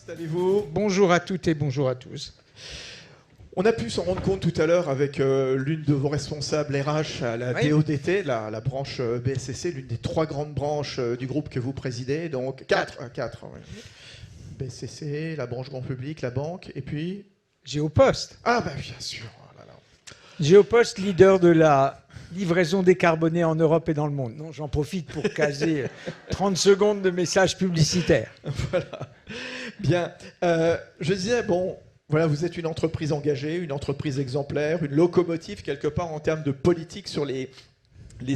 Installez-vous. Bonjour à toutes et bonjour à tous. On a pu s'en rendre compte tout à l'heure avec l'une de vos responsables RH à la DODT, la branche BSCC, l'une des 3 grandes branches du groupe que vous présidez. Donc 4. Oui. BSCC, la branche grand public, la banque, et puis... Géopost. Ah bah bien sûr. Oh là là. Géopost, leader de la livraison décarbonée en Europe et dans le monde. Non, j'en profite pour caser 30 secondes de messages publicitaires. Voilà. Bien. Je disais, bon... Voilà, vous êtes une entreprise engagée, une entreprise exemplaire, une locomotive quelque part en termes de politique sur les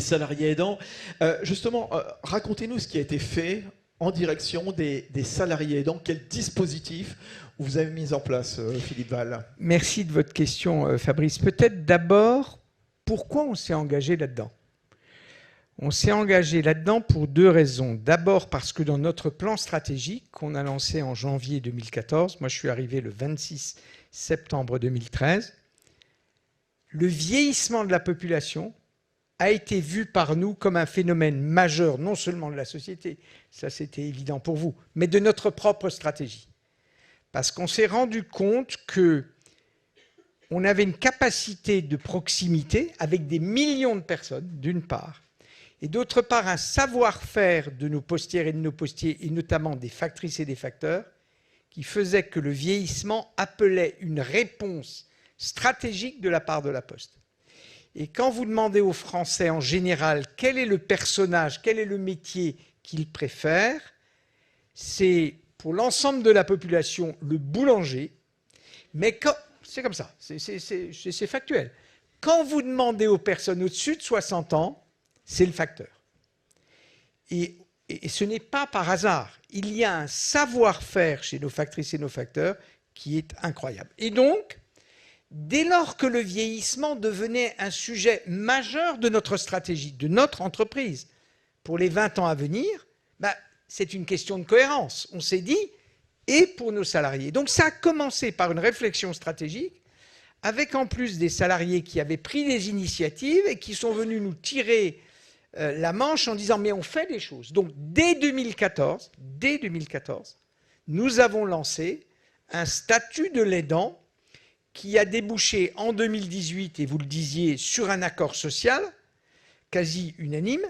salariés aidants. Justement, racontez-nous ce qui a été fait en direction des salariés aidants. Quel dispositif vous avez mis en place, Philippe Val? Merci de votre question, Fabrice. Peut-être d'abord, pourquoi on s'est engagé là-dedans? On s'est engagé là-dedans pour 2 raisons. D'abord parce que dans notre plan stratégique qu'on a lancé en janvier 2014, moi je suis arrivé le 26 septembre 2013, le vieillissement de la population a été vu par nous comme un phénomène majeur, non seulement de la société, ça c'était évident pour vous, mais de notre propre stratégie. Parce qu'on s'est rendu compte qu'on avait une capacité de proximité avec des millions de personnes, d'une part, et d'autre part, un savoir-faire de nos postières et de nos postiers, et notamment des factrices et des facteurs, qui faisait que le vieillissement appelait une réponse stratégique de la part de la Poste. Et quand vous demandez aux Français en général quel est le personnage, quel est le métier qu'ils préfèrent, c'est pour l'ensemble de la population le boulanger, mais c'est comme ça, c'est factuel. Quand vous demandez aux personnes au-dessus de 60 ans, c'est le facteur. Et ce n'est pas par hasard. Il y a un savoir-faire chez nos factrices et nos facteurs qui est incroyable. Et donc, dès lors que le vieillissement devenait un sujet majeur de notre stratégie, de notre entreprise, pour les 20 ans à venir, c'est une question de cohérence. On s'est dit, et pour nos salariés. Donc ça a commencé par une réflexion stratégique, avec en plus des salariés qui avaient pris des initiatives et qui sont venus nous tirer la manche en disant mais on fait des choses. Donc dès 2014, nous avons lancé un statut de l'aidant qui a débouché en 2018, et vous le disiez, sur un accord social quasi unanime,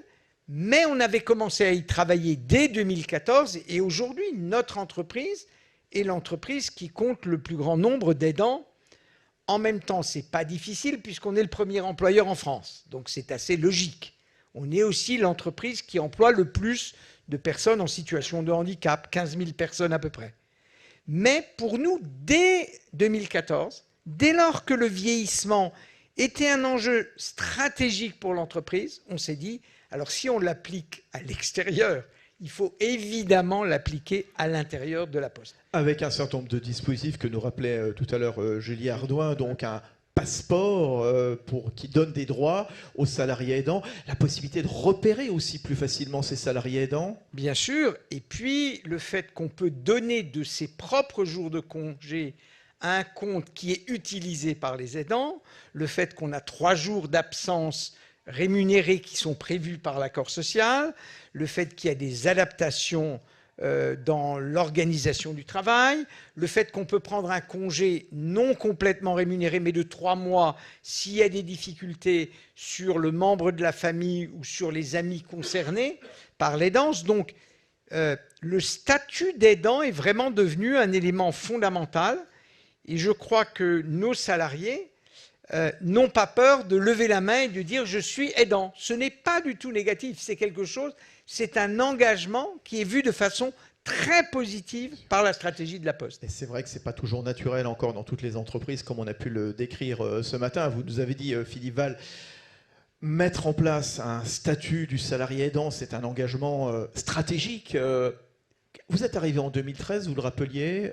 mais on avait commencé à y travailler dès 2014 et aujourd'hui notre entreprise est l'entreprise qui compte le plus grand nombre d'aidants. En même temps, ce n'est pas difficile puisqu'on est le premier employeur en France, donc c'est assez logique. On est aussi l'entreprise qui emploie le plus de personnes en situation de handicap, 15 000 personnes à peu près. Mais pour nous, dès 2014, dès lors que le vieillissement était un enjeu stratégique pour l'entreprise, on s'est dit, alors si on l'applique à l'extérieur, il faut évidemment l'appliquer à l'intérieur de la Poste. Avec un certain nombre de dispositifs que nous rappelait tout à l'heure Julie Ardouin, donc un passeport qui donne des droits aux salariés aidants, la possibilité de repérer aussi plus facilement ces salariés aidants. Bien sûr, et puis le fait qu'on peut donner de ses propres jours de congé à un compte qui est utilisé par les aidants, le fait qu'on a 3 jours d'absence rémunérés qui sont prévus par l'accord social, le fait qu'il y a des adaptations dans l'organisation du travail, le fait qu'on peut prendre un congé non complètement rémunéré, mais de 3 mois, s'il y a des difficultés sur le membre de la famille ou sur les amis concernés par l'aidance. Donc, le statut d'aidant est vraiment devenu un élément fondamental et je crois que nos salariés n'ont pas peur de lever la main et de dire « je suis aidant ». Ce n'est pas du tout négatif, c'est quelque chose, c'est un engagement qui est vu de façon très positive par la stratégie de la Poste. Et c'est vrai que ce n'est pas toujours naturel encore dans toutes les entreprises, comme on a pu le décrire ce matin. Vous nous avez dit, Philippe Val, mettre en place un statut du salarié aidant, c'est un engagement stratégique. Vous êtes arrivé en 2013, vous le rappeliez,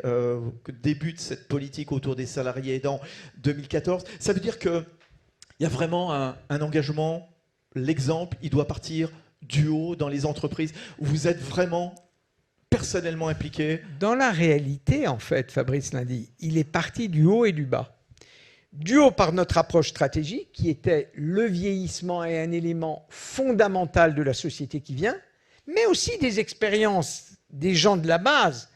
début de cette politique autour des salariés aidants 2014. Ça veut dire qu'il y a vraiment un engagement, l'exemple, il doit partir du haut dans les entreprises. Vous êtes vraiment personnellement impliqué. Dans la réalité, en fait, Fabrice Lundy, il est parti du haut et du bas. Du haut par notre approche stratégique, qui était le vieillissement est un élément fondamental de la société qui vient, mais aussi des expériences des gens de la base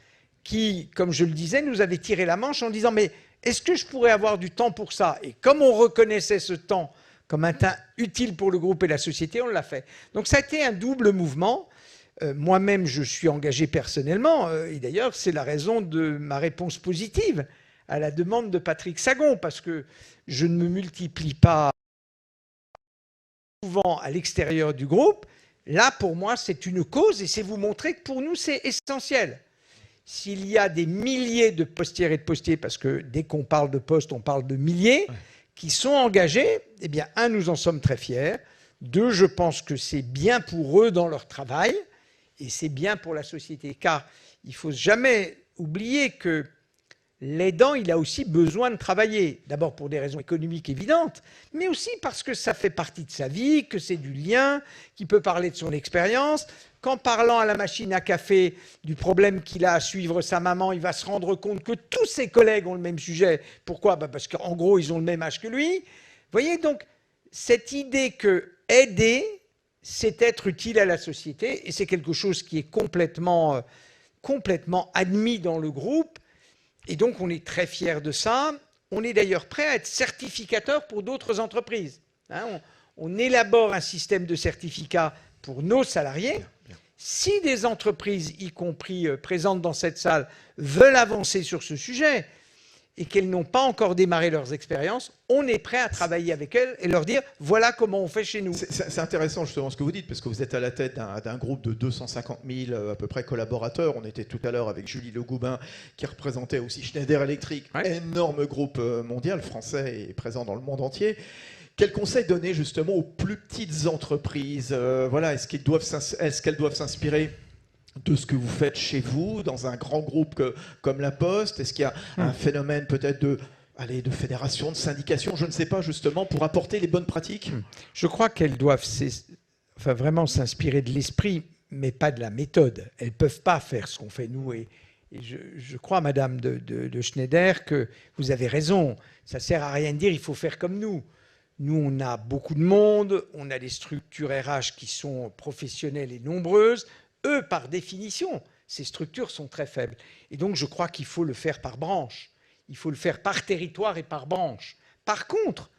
qui, comme je le disais, nous avait tiré la manche en disant « Mais est-ce que je pourrais avoir du temps pour ça ?» Et comme on reconnaissait ce temps comme un temps utile pour le groupe et la société, on l'a fait. Donc ça a été un double mouvement. Moi-même, je suis engagé personnellement, et d'ailleurs, c'est la raison de ma réponse positive à la demande de Patrick Sagon, parce que je ne me multiplie pas souvent à l'extérieur du groupe. Là, pour moi, c'est une cause, et c'est vous montrer que pour nous, c'est essentiel. S'il y a des milliers de postières et de postiers, parce que dès qu'on parle de postes, on parle de milliers, qui sont engagés, eh bien, un, nous en sommes très fiers. Deux, je pense que c'est bien pour eux dans leur travail, et c'est bien pour la société, car il ne faut jamais oublier que l'aidant, il a aussi besoin de travailler, d'abord pour des raisons économiques évidentes, mais aussi parce que ça fait partie de sa vie, que c'est du lien, qu'il peut parler de son expérience, qu'en parlant à la machine à café du problème qu'il a à suivre sa maman, il va se rendre compte que tous ses collègues ont le même sujet. Pourquoi? Parce qu'en gros, ils ont le même âge que lui. Vous voyez, donc, cette idée que aider, c'est être utile à la société, et c'est quelque chose qui est complètement admis dans le groupe. Et donc, on est très fiers de ça. On est d'ailleurs prêt à être certificateur pour d'autres entreprises. On élabore un système de certificat pour nos salariés. Si des entreprises, y compris présentes dans cette salle, veulent avancer sur ce sujet et qu'elles n'ont pas encore démarré leurs expériences, on est prêt à travailler avec elles et leur dire « voilà comment on fait chez nous ». C'est intéressant justement ce que vous dites, parce que vous êtes à la tête d'un groupe de 250 000 à peu près collaborateurs. On était tout à l'heure avec Julie Le Goubin, qui représentait aussi Schneider Electric, énorme groupe mondial, français et présent dans le monde entier. Quel conseil donner justement aux plus petites entreprises? Voilà, est-ce qu'elles doivent s'inspirer de ce que vous faites chez vous, dans un grand groupe comme La Poste? Est-ce qu'il y a un phénomène peut-être de fédération, de syndication, je ne sais pas, justement, pour apporter les bonnes pratiques? Je crois qu'elles doivent vraiment s'inspirer de l'esprit, mais pas de la méthode. Elles ne peuvent pas faire ce qu'on fait nous. Et je crois, Madame de Schneider, que vous avez raison. Ça ne sert à rien de dire il faut faire comme nous. Nous, on a beaucoup de monde, on a des structures RH qui sont professionnelles et nombreuses. Eux, par définition, ces structures sont très faibles. Et donc, je crois qu'il faut le faire par branche. Il faut le faire par territoire et par branche. Par contre,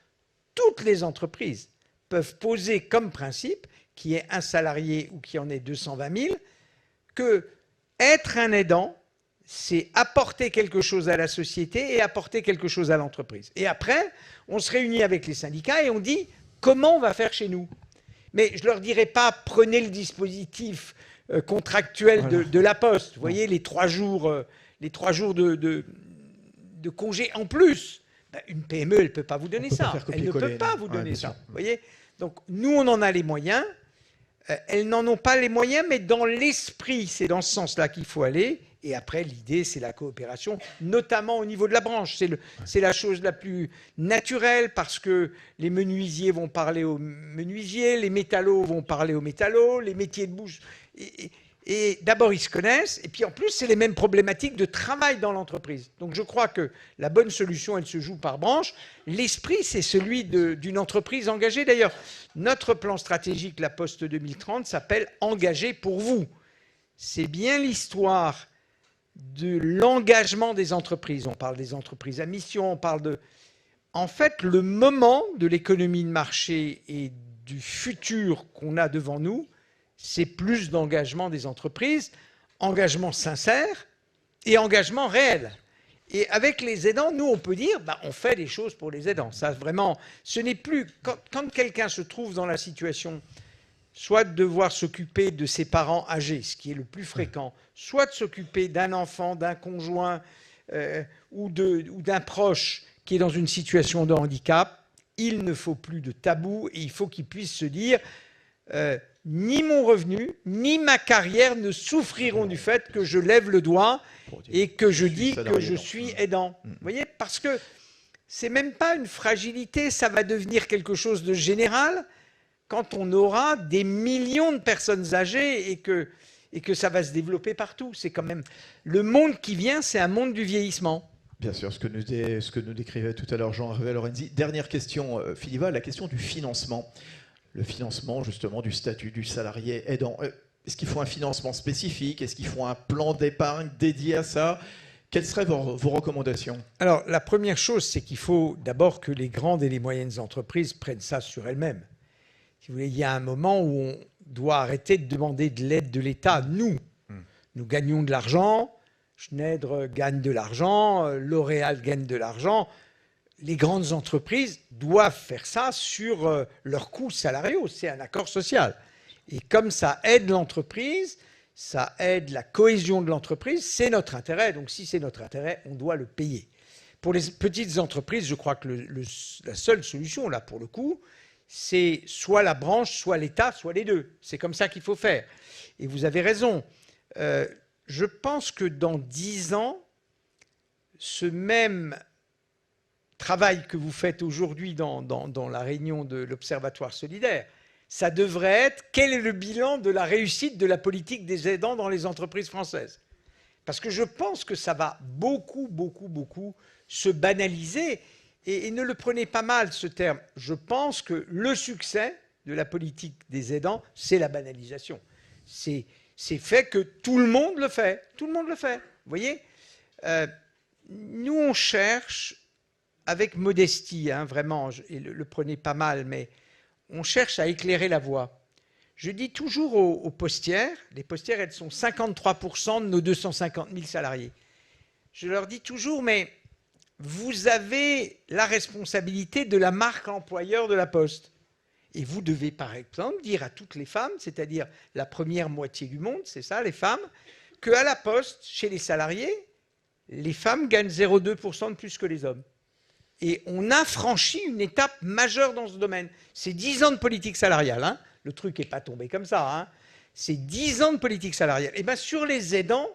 toutes les entreprises peuvent poser comme principe, qu'il y ait un salarié ou qu'il y en ait 220 000, que être un aidant, c'est apporter quelque chose à la société et apporter quelque chose à l'entreprise. Et après, on se réunit avec les syndicats et on dit comment on va faire chez nous. Mais je ne leur dirai pas prenez le dispositif contractuel de La Poste. Vous voyez, les 3 jours de congé en plus. Ben, une PME, elle ne peut pas vous donner ça. Elle ne peut pas vous donner ça. Vous voyez, donc, nous, on en a les moyens. Elles n'en ont pas les moyens, mais dans l'esprit, c'est dans ce sens-là qu'il faut aller. Et après, l'idée, c'est la coopération, notamment au niveau de la branche. C'est la chose la plus naturelle parce que les menuisiers vont parler aux menuisiers, les métallos vont parler aux métallos, les métiers de bouche. Et d'abord, ils se connaissent. Et puis, en plus, c'est les mêmes problématiques de travail dans l'entreprise. Donc, je crois que la bonne solution, elle se joue par branche. L'esprit, c'est celui d'une entreprise engagée. D'ailleurs, notre plan stratégique, La Poste 2030, s'appelle « Engagé pour vous ». C'est bien l'histoire de l'engagement des entreprises. On parle des entreprises à mission, on parle de... En fait, le moment de l'économie de marché et du futur qu'on a devant nous, c'est plus d'engagement des entreprises, engagement sincère et engagement réel. Et avec les aidants, nous, on peut dire, on fait des choses pour les aidants. Ça, vraiment, ce n'est plus... Quand quelqu'un se trouve dans la situation soit de devoir s'occuper de ses parents âgés, ce qui est le plus fréquent, soit de s'occuper d'un enfant, d'un conjoint ou d'un proche qui est dans une situation de handicap, il ne faut plus de tabou et il faut qu'il puisse se dire ni mon revenu, ni ma carrière ne souffriront du fait que je lève le doigt et que je dis que je suis aidant. Vous voyez, parce que c'est même pas une fragilité, ça va devenir quelque chose de général quand on aura des millions de personnes âgées et que ça va se développer partout. C'est quand même... Le monde qui vient, c'est un monde du vieillissement. Bien sûr, ce que nous décrivait tout à l'heure Jean-Hervé Lorenzi. Dernière question, Philippe Val, la question du financement. Le financement, justement, du statut du salarié aidant. Est-ce qu'il faut un financement spécifique? Est-ce qu'il faut un plan d'épargne dédié à ça? Quelles seraient vos recommandations? Alors, la première chose, c'est qu'il faut d'abord que les grandes et les moyennes entreprises prennent ça sur elles-mêmes. Si vous voulez, il y a un moment où on doit arrêter de demander de l'aide de l'État. Nous gagnons de l'argent, Schneider gagne de l'argent, L'Oréal gagne de l'argent. Les grandes entreprises doivent faire ça sur leurs coûts salariaux. C'est un accord social. Et comme ça aide l'entreprise, ça aide la cohésion de l'entreprise, c'est notre intérêt. Donc si c'est notre intérêt, on doit le payer. Pour les petites entreprises, je crois que la seule solution, là, pour le coup, c'est soit la branche, soit l'État, soit les deux. C'est comme ça qu'il faut faire. Et vous avez raison. Je pense que dans 10 ans, ce même travail que vous faites aujourd'hui dans la réunion de l'Observatoire solidaire, ça devrait être quel est le bilan de la réussite de la politique des aidants dans les entreprises françaises. Parce que je pense que ça va beaucoup se banaliser. Et ne le prenez pas mal, ce terme. Je pense que le succès de la politique des aidants, c'est la banalisation. C'est fait que tout le monde le fait. Tout le monde le fait. Vous voyez, nous, on cherche, avec modestie, hein, vraiment, et le prenez pas mal, mais on cherche à éclairer la voie. Je dis toujours aux postières, les postières, elles sont 53% de nos 250 000 salariés. Je leur dis toujours, mais vous avez la responsabilité de la marque employeur de la Poste. Et vous devez, par exemple, dire à toutes les femmes, c'est-à-dire la première moitié du monde, c'est ça, les femmes, qu'à la Poste, chez les salariés, les femmes gagnent 0,2% de plus que les hommes. Et on a franchi une étape majeure dans ce domaine. C'est 10 ans de politique salariale. Hein. Le truc n'est pas tombé comme ça. Hein. C'est 10 ans de politique salariale. Et bien sur les aidants,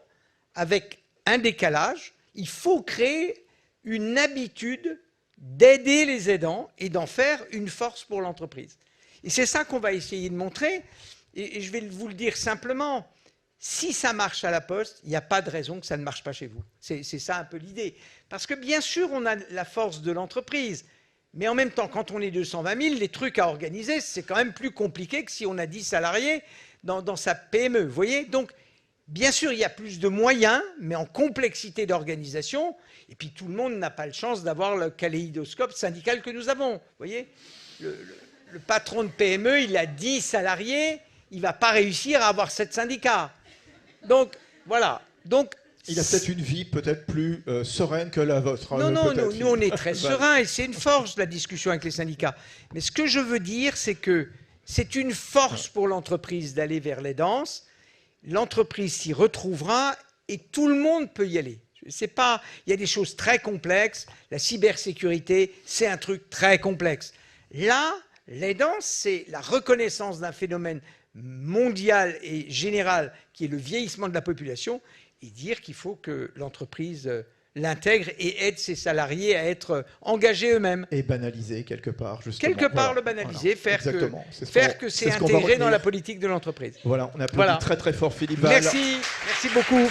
avec un décalage, il faut créer une habitude d'aider les aidants et d'en faire une force pour l'entreprise. Et c'est ça qu'on va essayer de montrer. Et je vais vous le dire simplement. Si ça marche à la Poste, il n'y a pas de raison que ça ne marche pas chez vous. C'est ça un peu l'idée. Parce que bien sûr, on a la force de l'entreprise. Mais en même temps, quand on est 220 000, les trucs à organiser, c'est quand même plus compliqué que si on a 10 salariés dans sa PME. Vous voyez? Donc, bien sûr, il y a plus de moyens, mais en complexité d'organisation. Et puis, tout le monde n'a pas la chance d'avoir le kaléidoscope syndical que nous avons. Vous voyez? Le patron de PME, il a 10 salariés, il ne va pas réussir à avoir 7 syndicats. Donc, voilà. Donc, il a peut-être une vie peut-être plus sereine que la vôtre. Non, nous, on est très sereins et c'est une force, la discussion avec les syndicats. Mais ce que je veux dire, c'est que c'est une force pour l'entreprise d'aller vers l'aidance. L'entreprise s'y retrouvera et tout le monde peut y aller. C'est pas, il y a des choses très complexes. La cybersécurité, c'est un truc très complexe. Là, l'aidance, c'est la reconnaissance d'un phénomène mondial et général qui est le vieillissement de la population et dire qu'il faut que l'entreprise l'intègre et aide ses salariés à être engagés eux-mêmes. Et banaliser quelque part, justement. Quelque part, voilà, le banaliser, voilà. faire que c'est intégré dans la politique de l'entreprise. Voilà, on applaudit très très fort Philippe Val. Merci beaucoup.